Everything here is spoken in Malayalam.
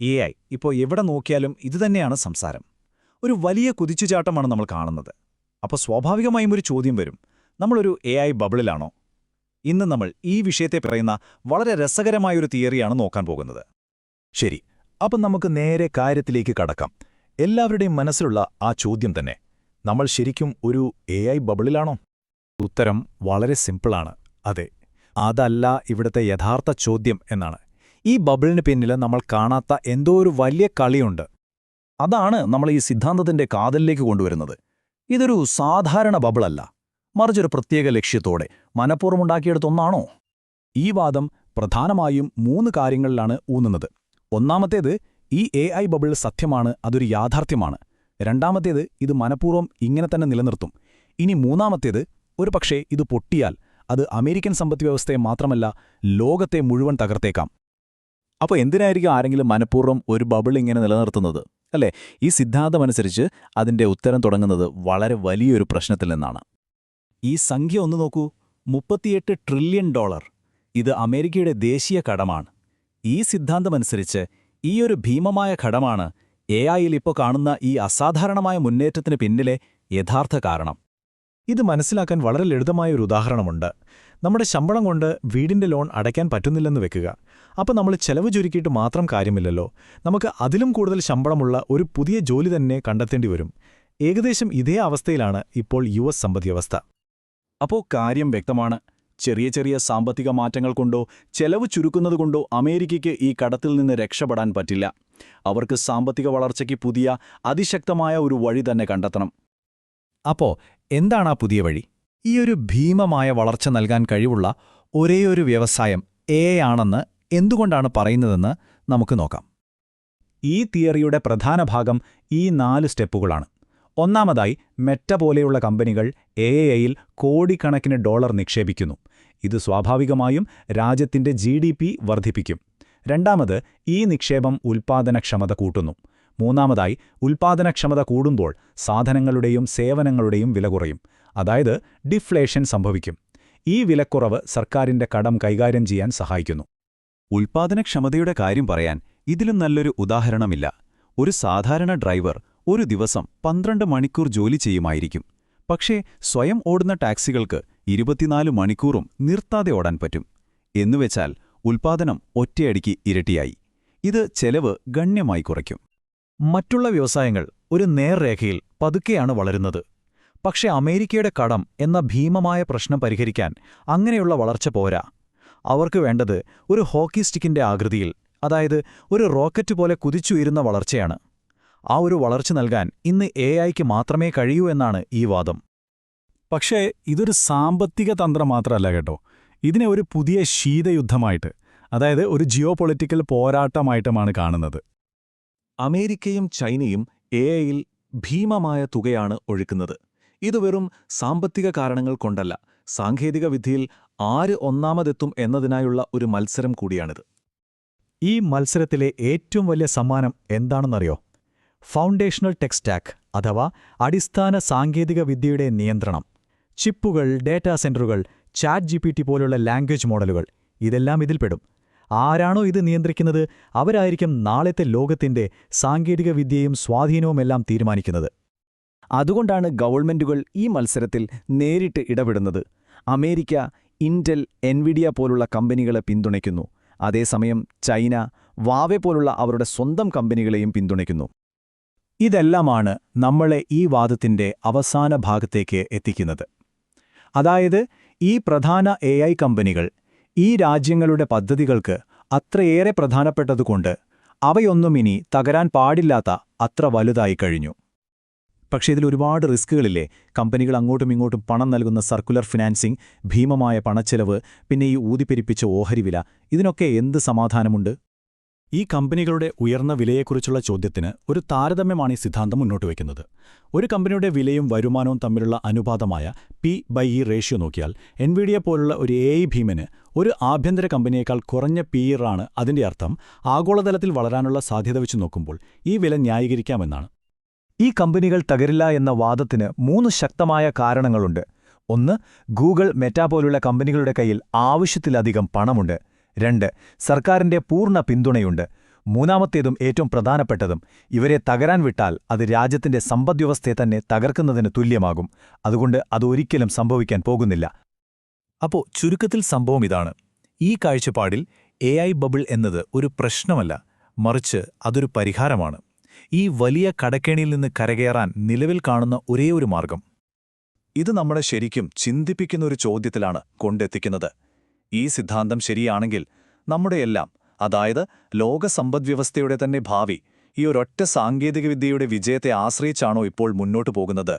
AI ഇപ്പോൾ എവിടെ നോക്കിയാലും ഇതുതന്നെയാണ് സംസാരം. ഒരു വലിയ കുതിച്ചുചാട്ടമാണ് നമ്മൾ കാണുന്നത്. അപ്പോൾ സ്വാഭാവികമായും ഒരു ചോദ്യം വരും, നമ്മളൊരു AI ബബിളിലാണോ? ഇന്ന് നമ്മൾ ഈ വിഷയത്തെ പറയുന്ന വളരെ രസകരമായൊരു തിയറിയാണ് നോക്കാൻ പോകുന്നത്. ശരി, അപ്പം നമുക്ക് നേരെ കാര്യത്തിലേക്ക് കടക്കാം. എല്ലാവരുടെയും മനസ്സിലുള്ള ആ ചോദ്യം തന്നെ, നമ്മൾ ശരിക്കും ഒരു AI ബബിളിലാണോ? ഉത്തരം വളരെ സിമ്പിളാണ്, അതെ. അതല്ല ഇവിടുത്തെ യഥാർത്ഥ ചോദ്യം എന്നാണ്. ഈ ബബിളിന് പിന്നിൽ നമ്മൾ കാണാത്ത എന്തോ ഒരു വലിയ കളിയുണ്ട്. അതാണ് നമ്മൾ ഈ സിദ്ധാന്തത്തിന്റെ കാതലിലേക്ക് കൊണ്ടുവരുന്നത്. ഇതൊരു സാധാരണ ബബിളല്ല, മറിച്ചൊരു പ്രത്യേക ലക്ഷ്യത്തോടെ മനഃപൂർവ്വമുണ്ടാക്കിയെടുത്തൊന്നാണോ? ഈ വാദം പ്രധാനമായും 3 കാര്യങ്ങളിലാണ് ഊന്നുന്നത്. ഒന്നാമത്തേത്, ഈ AI ബബിൾ സത്യമാണ്, അതൊരു യാഥാർത്ഥ്യമാണ്. രണ്ടാമത്തേത്, ഇത് മനഃപൂർവ്വം ഇങ്ങനെ തന്നെ നിലനിർത്തും. ഇനി മൂന്നാമത്തേത്, ഒരുപക്ഷേ ഇത് പൊട്ടിയാൽ അത് അമേരിക്കൻ സമ്പദ്വ്യവസ്ഥയെ മാത്രമല്ല ലോകത്തെ മുഴുവൻ തകർത്തേക്കാം. അപ്പോൾ എന്തിനായിരിക്കും ആരെങ്കിലും മനഃപൂർവ്വം ഒരു ബബിൾ ഇങ്ങനെ നിലനിർത്തുന്നത്, അല്ലേ? ഈ സിദ്ധാന്തമനുസരിച്ച് അതിൻ്റെ ഉത്തരം തുടങ്ങുന്നത് വളരെ വലിയൊരു പ്രശ്നത്തിൽ നിന്നാണ്. ഈ സംഖ്യ ഒന്ന് നോക്കൂ, $38 ട്രില്യൺ. ഇത് അമേരിക്കയുടെ ദേശീയ കടമാണ്. ഈ സിദ്ധാന്തമനുസരിച്ച് ഈ ഒരു ഭീമമായ ഘടമാണ് AI-യിൽ ഇപ്പോൾ കാണുന്ന ഈ അസാധാരണമായ മുന്നേറ്റത്തിന് പിന്നിലെ യഥാർത്ഥ കാരണം. ഇത് മനസ്സിലാക്കാൻ വളരെ ലളിതമായ ഒരു ഉദാഹരണമുണ്ട്. നമ്മുടെ ശമ്പളം കൊണ്ട് വീടിന്റെ ലോൺ അടയ്ക്കാൻ പറ്റുന്നില്ലെന്ന് വെക്കുക. അപ്പോൾ നമ്മൾ ചെലവ് ചുരുക്കിയിട്ട് മാത്രം കാര്യമില്ലല്ലോ, നമുക്ക് അതിലും കൂടുതൽ ശമ്പളമുള്ള ഒരു പുതിയ ജോലി തന്നെ കണ്ടെത്തേണ്ടി വരും. ഏകദേശം ഇതേ അവസ്ഥയിലാണ് ഇപ്പോൾ US സമ്പദ്വ്യവസ്ഥ. അപ്പോൾ കാര്യം വ്യക്തമാണ്. ചെറിയ ചെറിയ സാമ്പത്തിക മാറ്റങ്ങൾ കൊണ്ടോ ചെലവ് ചുരുക്കുന്നതുകൊണ്ടോ അമേരിക്കയ്ക്ക് ഈ കടത്തിൽ നിന്ന് രക്ഷപ്പെടാൻ പറ്റില്ല. അവർക്ക് സാമ്പത്തിക വളർച്ചയ്ക്ക് പുതിയ അതിശക്തമായ ഒരു വഴി തന്നെ കണ്ടെത്തണം. അപ്പോൾ എന്താണ് ആ പുതിയ വഴി? ഈ ഒരു ഭീമമായ വളർച്ച നൽകാൻ കഴിവുള്ള ഒരേയൊരു വ്യവസായം AI ആണെന്ന് എന്തുകൊണ്ടാണ് പറയുന്നതെന്ന് നമുക്ക് നോക്കാം. ഈ തിയറിയുടെ പ്രധാന ഭാഗം ഈ 4 സ്റ്റെപ്പുകളാണ്. ഒന്നാമതായി, മെറ്റ പോലെയുള്ള കമ്പനികൾ AI-യിൽ കോടിക്കണക്കിന് ഡോളർ നിക്ഷേപിക്കുന്നു. ഇത് സ്വാഭാവികമായും രാജ്യത്തിന്റെ GDP വർദ്ധിപ്പിക്കും. രണ്ടാമത്, ഈ നിക്ഷേപം ഉൽപ്പാദനക്ഷമത കൂട്ടുന്നു. മൂന്നാമതായി, ഉൽപ്പാദനക്ഷമത കൂടുമ്പോൾ സാധനങ്ങളുടെയും സേവനങ്ങളുടെയും വില കുറയും. അതായത് ഡിഫ്ലേഷൻ സംഭവിക്കും. ഈ വിലക്കുറവ് സർക്കാരിന്റെ കടം കൈകാര്യം ചെയ്യാൻ സഹായിക്കുന്നു. ഉൽപ്പാദനക്ഷമതയുടെ കാര്യം പറയാൻ ഇതിലും നല്ലൊരു ഉദാഹരണമില്ല. ഒരു സാധാരണ ഡ്രൈവർ ഒരു ദിവസം 12 മണിക്കൂർ ജോലി ചെയ്യുമായിരിക്കും. പക്ഷേ സ്വയം ഓടുന്ന ടാക്സികൾക്ക് 24 മണിക്കൂറും നിർത്താതെ ഓടാൻ പറ്റും. എന്നുവെച്ചാൽ ഉൽപ്പാദനം ഒറ്റയടിക്ക് ഇരട്ടിയായി. ഇത് ചെലവ് ഗണ്യമായി കുറയ്ക്കും. മറ്റുള്ള വ്യവസായങ്ങൾ ഒരു നേർരേഖയിൽ പതുക്കെയാണ് വളരുന്നത്. പക്ഷേ അമേരിക്കയുടെ കടം എന്ന ഭീമമായ പ്രശ്നം പരിഹരിക്കാൻ അങ്ങനെയുള്ള വളർച്ച പോരാ. അവർക്ക് വേണ്ടത് ഒരു ഹോക്കി സ്റ്റിക്കിന്റെ ആകൃതിയിൽ, അതായത് ഒരു റോക്കറ്റ് പോലെ കുതിച്ചുയരുന്ന വളർച്ചയാണ്. ആ ഒരു വളർച്ച നൽകാൻ ഇന്ന് AI-ക്ക് മാത്രമേ കഴിയൂ എന്നാണ് ഈ വാദം. പക്ഷേ ഇതൊരു സാമ്പത്തിക തന്ത്രം മാത്രമല്ല കേട്ടോ. ഇതിനെ ഒരു പുതിയ ശീതയുദ്ധമായിട്ട്, അതായത് ഒരു ജിയോപൊളിറ്റിക്കൽ പോരാട്ടമായിട്ടുമാണ് കാണുന്നത്. അമേരിക്കയും ചൈനയും AI-യിൽ ഭീമമായ തുകയാണ് ഒഴുക്കുന്നത്. ഇത് വെറും സാമ്പത്തിക കാരണങ്ങൾ കൊണ്ടല്ല, സാങ്കേതിക വിദ്യയിൽ ആര് ഒന്നാമതെത്തും എന്നതിനായുള്ള ഒരു മത്സരം കൂടിയാണിത്. ഈ മത്സരത്തിലെ ഏറ്റവും വലിയ സമ്മാനം എന്താണെന്നറിയോ? ഫൗണ്ടേഷണൽ ടെക് സ്റ്റാക്ക്, അഥവാ അടിസ്ഥാന സാങ്കേതിക വിദ്യയുടെ നിയന്ത്രണം. ചിപ്പുകൾ, ഡേറ്റാ സെന്ററുകൾ, ChatGPT പോലുള്ള ലാംഗ്വേജ് മോഡലുകൾ, ഇതെല്ലാം ഇതിൽപ്പെടും. ആരാണോ ഇത് നിയന്ത്രിക്കുന്നത്, അവരായിരിക്കും നാളത്തെ ലോകത്തിന്റെ സാങ്കേതിക വിദ്യയും സ്വാധീനവുമെല്ലാം തീരുമാനിക്കുന്നത്. അതുകൊണ്ടാണ് ഗവൺമെന്റുകൾ ഈ മത്സരത്തിൽ നേരിട്ട് ഇടപെടുന്നത്. അമേരിക്ക ഇന്റൽ, എൻവിഡിയ പോലുള്ള കമ്പനികളെ പിന്തുണയ്ക്കുന്നു. അതേസമയം ചൈന വാവെ പോലുള്ള അവരുടെ സ്വന്തം കമ്പനികളെയും പിന്തുണയ്ക്കുന്നു. ഇതെല്ലാമാണ് നമ്മളെ ഈ വാദത്തിന്റെ അവസാന ഭാഗത്തേക്ക് എത്തിക്കുന്നത്. അതായത് ഈ പ്രധാന AI കമ്പനികൾ ഈ രാജ്യങ്ങളുടെ പദ്ധതികൾക്ക് അത്രയേറെ പ്രധാനപ്പെട്ടതുകൊണ്ട് അവയൊന്നും ഇനി തകരാൻ പാടില്ലാത്ത അത്ര വലുതായി കഴിഞ്ഞു. പക്ഷേ ഇതിലൊരുപാട് റിസ്കുകളില്ലേ? കമ്പനികൾ അങ്ങോട്ടും ഇങ്ങോട്ടും പണം നൽകുന്ന സർക്കുലർ ഫിനാൻസിംഗ്, ഭീമമായ പണച്ചെലവ്, പിന്നെ ഈ ഊതിപ്പെരിപ്പിച്ച ഓഹരിവില, ഇതിനൊക്കെ എന്ത് സമാധാനമുണ്ട്? ഈ കമ്പനികളുടെ ഉയർന്ന വിലയെക്കുറിച്ചുള്ള ചോദ്യത്തിന് ഒരു താരതമ്യമാണ് ഈ സിദ്ധാന്തം മുന്നോട്ട് വയ്ക്കുന്നത്. ഒരു കമ്പനിയുടെ വിലയും വരുമാനവും തമ്മിലുള്ള അനുപാതമായ P/E റേഷ്യോ നോക്കിയാൽ എൻവിഡിയ പോലുള്ള ഒരു AI ഭീമന് ഒരു ആഭ്യന്തര കമ്പനിയേക്കാൾ കുറഞ്ഞ PE ആണ്. അതിന്റെ അർത്ഥം ആഗോളതലത്തിൽ വളരാനുള്ള സാധ്യത വെച്ച് നോക്കുമ്പോൾ ഈ വില ന്യായീകരിക്കാമെന്നാണ്. ഈ കമ്പനികൾ തകരില്ല എന്ന വാദത്തിന് 3 ശക്തമായ കാരണങ്ങളുണ്ട്. ഒന്ന്, ഗൂഗിൾ, മെറ്റ പോലുള്ള കമ്പനികളുടെ കയ്യിൽ ആവശ്യത്തിലധികം പണമുണ്ട്. 2, സർക്കാരിന്റെ പൂർണ്ണ പിന്തുണയുണ്ട്. മൂന്നാമത്തേതും ഏറ്റവും പ്രധാനപ്പെട്ടതും, ഇവരെ തകരാൻ വിട്ടാൽ അത് രാജ്യത്തിന്റെ സമ്പദ്വ്യവസ്ഥയെ തന്നെ തകർക്കുന്നതിന് തുല്യമാകും. അതുകൊണ്ട് അതൊരിക്കലും സംഭവിക്കാൻ പോകുന്നില്ല. അപ്പോൾ ചുരുക്കത്തിൽ സംഭവം ഇതാണ്. ഈ കാഴ്ചപ്പാടിൽ AI ബബിൾ എന്നത് ഒരു പ്രശ്നമല്ല, മറിച്ച് അതൊരു പരിഹാരമാണ്. ഈ വലിയ കടക്കെണിയിൽ നിന്ന് കരകയറാൻ നിലവിൽ കാണുന്ന ഒരേയൊരു മാർഗം. ഇത് നമ്മളെ ശരിക്കും ചിന്തിപ്പിക്കുന്ന ഒരു ചോദ്യത്തിലാണ് കൊണ്ടെത്തിക്കുന്നത്. ഈ സിദ്ധാന്തം ശരിയാണെങ്കിൽ നമ്മുടെയെല്ലാം, അതായത് ലോക സമ്പദ്വ്യവസ്ഥയുടെ തന്നെ ഭാവി ഈ ഒരൊറ്റ സാങ്കേതികവിദ്യയുടെ വിജയത്തെ ആശ്രയിച്ചാണോ ഇപ്പോൾ മുന്നോട്ടു പോകുന്നത്?